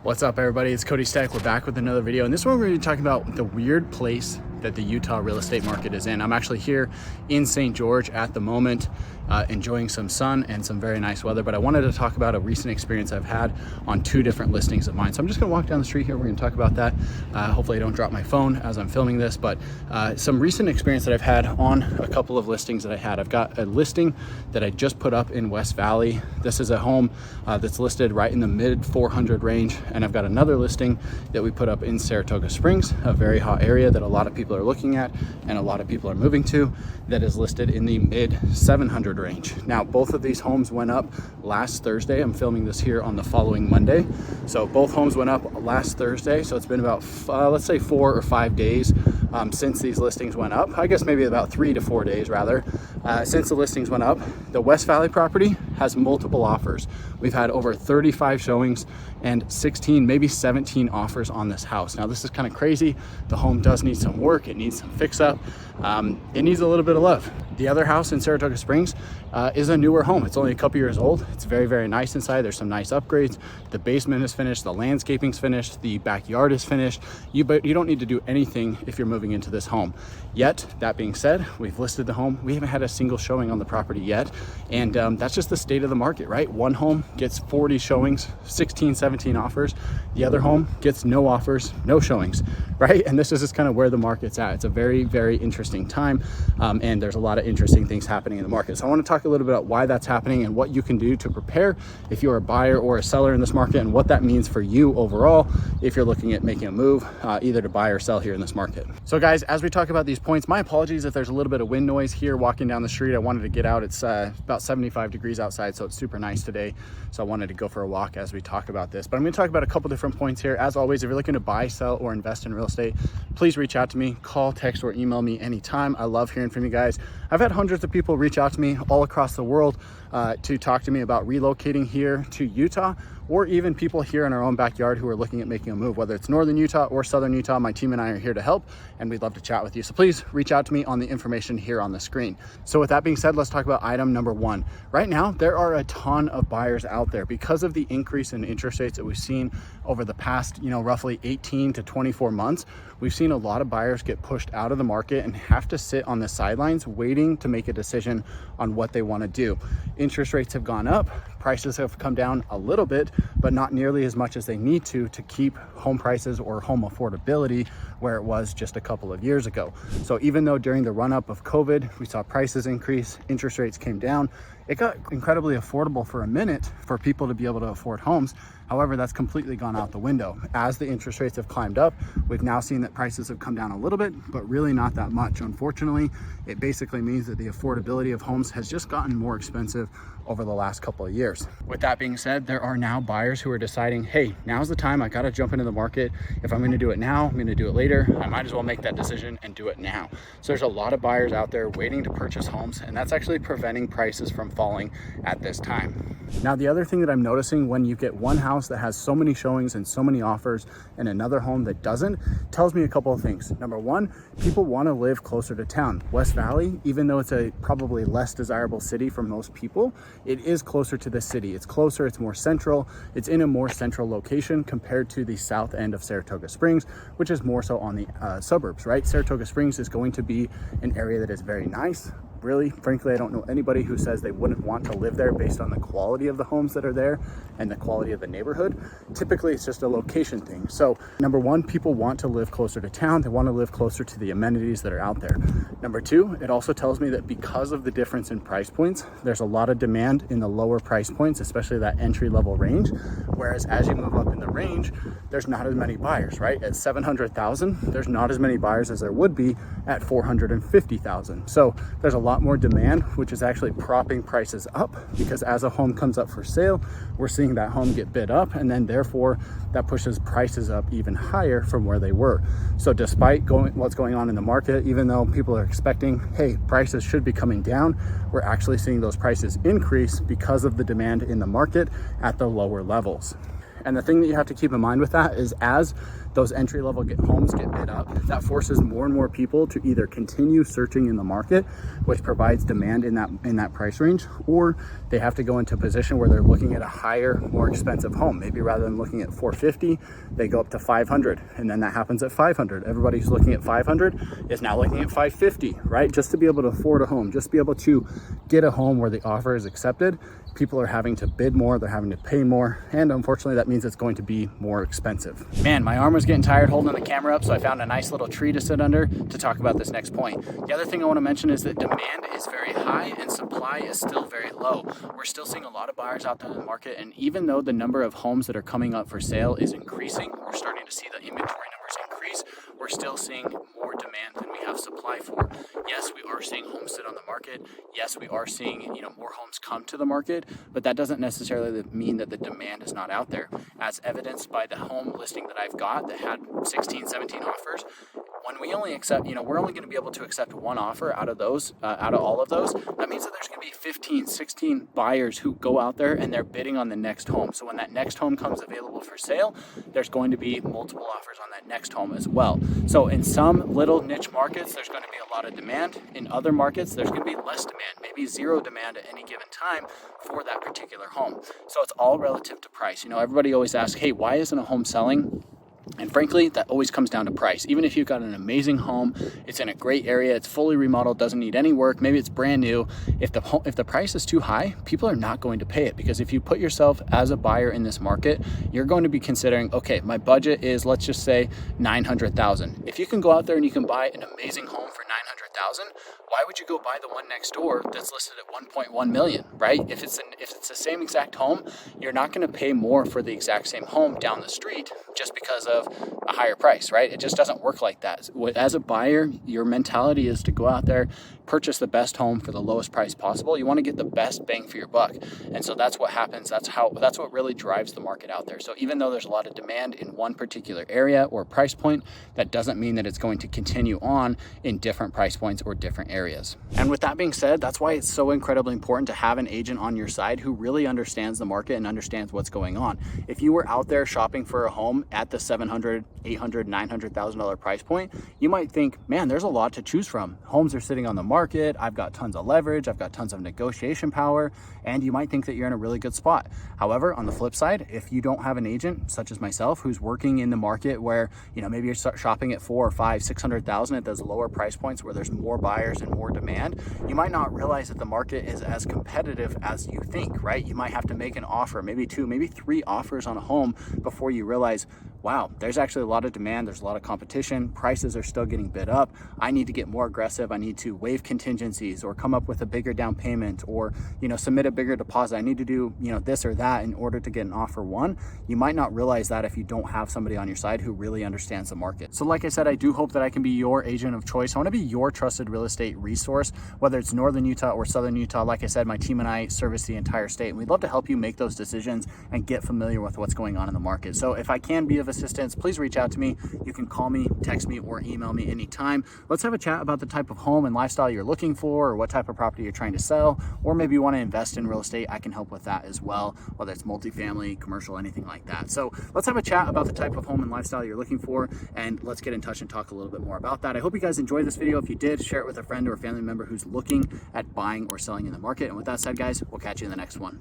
What's up, everybody? It's Cody Stack. We're back with another video, and this one we're going to be talking about the weird place that the Utah real estate market is in. I'm actually here in St. George at the moment, enjoying some sun and some very nice weather, but I wanted to talk about a recent experience I've had on two different listings of mine. So I'm just going to walk down the street here. We're going to talk about that. Hopefully I don't drop my phone as I'm filming this, but some recent experience that I've had on a couple of listings that I had. I've got a listing that I just put up in West Valley. This is a home that's listed right in the mid 400 range, and I've got another listing that we put up in Saratoga Springs, a very hot area that a lot of people are looking at and a lot of people are moving to, that is listed in the mid 700 range. Now, both of these homes went up last Thursday. I'm filming this here on the following Monday. So both homes went up last Thursday. So it's been about, let's say 4 or 5 days since these listings went up. I guess maybe about 3 to 4 days rather, since the listings went up. The West Valley property has multiple offers. We've had over 35 showings and 16, maybe 17 offers on this house. Now, this is kind of crazy. The home does need some work. It needs some fix up. It needs a little bit of love. The other house in Saratoga Springs is a newer home. It's only a couple years old. It's very, very nice inside. There's some nice upgrades. The basement is finished. The landscaping's finished. The backyard is finished. But you don't need to do anything if you're moving into this home. Yet, that being said, we've listed the home. We haven't had a single showing on the property yet. And that's just the state of the market, right? One home gets 40 showings, 16, 17 offers. The other home gets no offers, no showings, right? And this is just kind of where the market's at. It's a very, very interesting time. And there's a lot of interesting things happening in the market. So I want to talk a little bit about why that's happening and what you can do to prepare if you're a buyer or a seller in this market, and what that means for you overall if you're looking at making a move either to buy or sell here in this market. So guys, as we talk about these points, my apologies if there's a little bit of wind noise here walking down the street. I wanted to get out. It's about 75 degrees outside, so it's super nice today. So I wanted to go for a walk as we talk about this. But I'm going to talk about a couple different points here. As always, if you're looking to buy, sell, or invest in real estate, please reach out to me. Call, text, or email me anytime. I love hearing from you guys. I've had hundreds of people reach out to me all across the world to talk to me about relocating here to Utah, or even people here in our own backyard who are looking at making a move, whether it's northern Utah or southern Utah. My team and I are here to help, and we'd love to chat with you. So please reach out to me on the information here on the screen. So with that being said, let's talk about item number one. Right now, there are a ton of buyers out there because of the increase in interest rates that we've seen over the past, roughly 18 to 24 months. We've seen a lot of buyers get pushed out of the market and have to sit on the sidelines waiting to make a decision on what they want to do. Interest rates have gone up, prices have come down a little bit, but not nearly as much as they need to keep home prices or home affordability where it was just a couple of years ago. So even though during the run-up of COVID, we saw prices increase, interest rates came down, it got incredibly affordable for a minute for people to be able to afford homes. However, that's completely gone out the window. As the interest rates have climbed up, we've now seen that prices have come down a little bit, but really not that much. Unfortunately, it basically means that the affordability of homes has just gotten more expensive over the last couple of years. With that being said, there are now buyers who are deciding, hey, now's the time. I got to jump into the market. If I'm going to do it now, I'm going to do it later. I might as well make that decision and do it now. So there's a lot of buyers out there waiting to purchase homes, and that's actually preventing prices from falling at this time. Now, the other thing that I'm noticing when you get one house that has so many showings and so many offers and another home that doesn't, tells me a couple of things. Number one, people want to live closer to town. West Valley, even though it's a probably less desirable city for most people, it is closer to the city. It's closer, it's more central. It's in a more central location compared to the south end of Saratoga Springs, which is more so on the suburbs, right? Saratoga Springs is going to be an area that is very nice. Really, frankly, I don't know anybody who says they wouldn't want to live there based on the quality of the homes that are there and the quality of the neighborhood. Typically, it's just a location thing. So number one, people want to live closer to town. They want to live closer to the amenities that are out there. Number two, it also tells me that because of the difference in price points, there's a lot of demand in the lower price points, especially that entry level range. Whereas as you move up in the range, there's not as many buyers, right? At 700,000, there's not as many buyers as there would be at 450,000. So there's a lot more demand, which is actually propping prices up, because as a home comes up for sale, we're seeing that home get bid up, and then therefore that pushes prices up even higher from where they were. So despite what's going on in the market, even though people are expecting, hey, prices should be coming down, we're actually seeing those prices increase because of the demand in the market at the lower levels. And the thing that you have to keep in mind with that is as those entry-level homes get bid up, that forces more and more people to either continue searching in the market, which provides demand in that price range, or they have to go into a position where they're looking at a higher, more expensive home. Maybe rather than looking at 450, they go up to 500, and then that happens at 500. Everybody's looking at 500 is now looking at 550, right? Just to be able to afford a home, just be able to get a home where the offer is accepted. People are having to bid more, they're having to pay more, and unfortunately that means it's going to be more expensive. Man, my arm was getting tired holding the camera up, so I found a nice little tree to sit under to talk about this next point. The other thing I want to mention is that demand is very high and supply is still very low. We're still seeing a lot of buyers out there in the market, and even though the number of homes that are coming up for sale is increasing, we're starting to see the inventory numbers increase, we're still seeing more demand than we have supply for. Yes, we are seeing homes sit on the market. Yes, we are seeing, more homes come to the market, but that doesn't necessarily mean that the demand is not out there. As evidenced by the home listing that I've got that had 16, 17 offers, when we only accept, we're only going to be able to accept one offer out of those, out of all of those. That means that there's going to be 15, 16 buyers who go out there and they're bidding on the next home. So when that next home comes available for sale, there's going to be multiple offers on that next home as well. So in some little niche markets, there's going to be a lot of demand. In other markets, there's going to be less demand, maybe zero demand at any given time for that particular home. So it's all relative to price. Everybody always asks, hey, why isn't a home selling? And frankly, that always comes down to price. Even if you've got an amazing home, it's in a great area, it's fully remodeled, doesn't need any work, maybe it's brand new. If the price is too high, people are not going to pay it, because if you put yourself as a buyer in this market, you're going to be considering, okay, my budget is, let's just say, $900,000. If you can go out there and you can buy an amazing home for $900,000, why would you go buy the one next door that's listed at 1.1 million, right? If it's the same exact home, you're not going to pay more for the exact same home down the street just because of a higher price, right? It just doesn't work like that. As a buyer, your mentality is to go out there, purchase the best home for the lowest price possible. You want to get the best bang for your buck. And so that's what happens. That's what really drives the market out there. So even though there's a lot of demand in one particular area or price point, that doesn't mean that it's going to continue on in different price points or different areas. And with that being said, that's why it's so incredibly important to have an agent on your side who really understands the market and understands what's going on. If you were out there shopping for a home at the $700,000, $800,000, $900,000 price point, you might think, man, there's a lot to choose from. Homes are sitting on the market. I've got tons of leverage. I've got tons of negotiation power. And you might think that you're in a really good spot. However, on the flip side, if you don't have an agent such as myself who's working in the market where, maybe you're shopping at $400,000 or $500,000, $600,000 at those lower price points where there's more buyers and more demand, you might not realize that the market is as competitive as you think, right? You might have to make an offer, maybe 2, maybe 3 offers on a home before you realize, wow, there's actually a lot of demand, there's a lot of competition, prices are still getting bid up, I need to get more aggressive, I need to waive contingencies or come up with a bigger down payment or, submit a bigger deposit, I need to do, this or that in order to get an offer one. You might not realize that if you don't have somebody on your side who really understands the market. So like I said, I do hope that I can be your agent of choice. I want to be your trusted real estate resource, whether it's Northern Utah or Southern Utah. Like I said, my team and I service the entire state, and we'd love to help you make those decisions and get familiar with what's going on in the market. So if I can be of assistance, please reach out to me. You can call me, text me, or email me anytime. Let's have a chat about the type of home and lifestyle you're looking for, or what type of property you're trying to sell, or maybe you want to invest in real estate. I can help with that as well, whether it's multifamily, commercial, anything like that. So let's have a chat about the type of home and lifestyle you're looking for, and let's get in touch and talk a little bit more about that. I hope you guys enjoyed this video. If you did, share it with a friend or a family member who's looking at buying or selling in the market. And with that said, guys, we'll catch you in the next one.